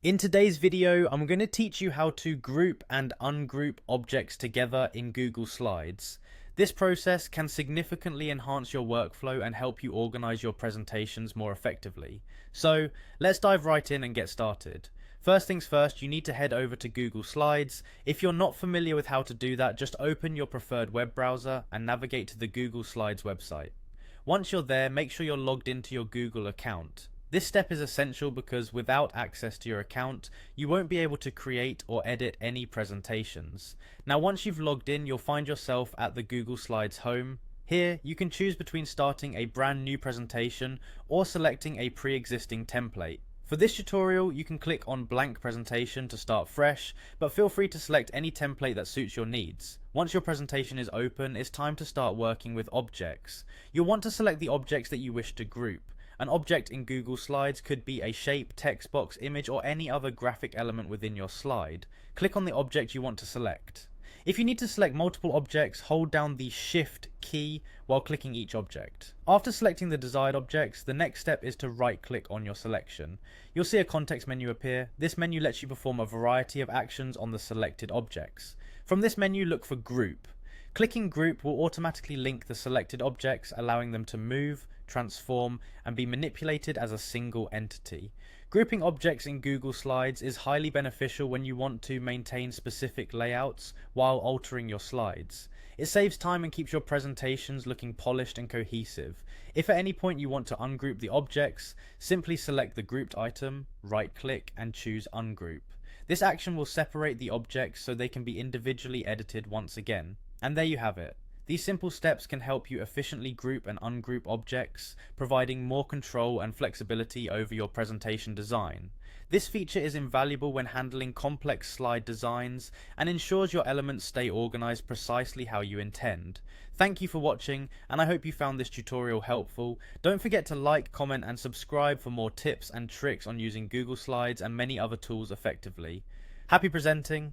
In today's video, I'm going to teach you how to group and ungroup objects together in Google Slides. This process can significantly enhance your workflow and help you organize your presentations more effectively. So let's dive right in and get started. First things first, you need to head over to Google Slides. If you're not familiar with how to do that, just open your preferred web browser and navigate to the Google Slides website. Once you're there, make sure you're logged into your Google account. This step is essential because without access to your account, you won't be able to create or edit any presentations. Now, once you've logged in, you'll find yourself at the Google Slides home. Here, you can choose between starting a brand new presentation or selecting a pre-existing template. For this tutorial, you can click on blank presentation to start fresh, but feel free to select any template that suits your needs. Once your presentation is open, it's time to start working with objects. You'll want to select the objects that you wish to group. An object in Google Slides could be a shape, text box, image, or any other graphic element within your slide. Click on the object you want to select. If you need to select multiple objects, hold down the Shift key while clicking each object. After selecting the desired objects, the next step is to right-click on your selection. You'll see a context menu appear. This menu lets you perform a variety of actions on the selected objects. From this menu, look for Group. Clicking Group will automatically link the selected objects, allowing them to move, transform, and be manipulated as a single entity. Grouping objects in Google Slides is highly beneficial when you want to maintain specific layouts while altering your slides. It saves time and keeps your presentations looking polished and cohesive. If at any point you want to ungroup the objects, simply select the grouped item, right-click, and choose Ungroup. This action will separate the objects so they can be individually edited once again. And there you have it. These simple steps can help you efficiently group and ungroup objects, providing more control and flexibility over your presentation design. This feature is invaluable when handling complex slide designs and ensures your elements stay organized precisely how you intend. Thank you for watching, and I hope you found this tutorial helpful. Don't forget to like, comment, and subscribe for more tips and tricks on using Google Slides and many other tools effectively. Happy presenting,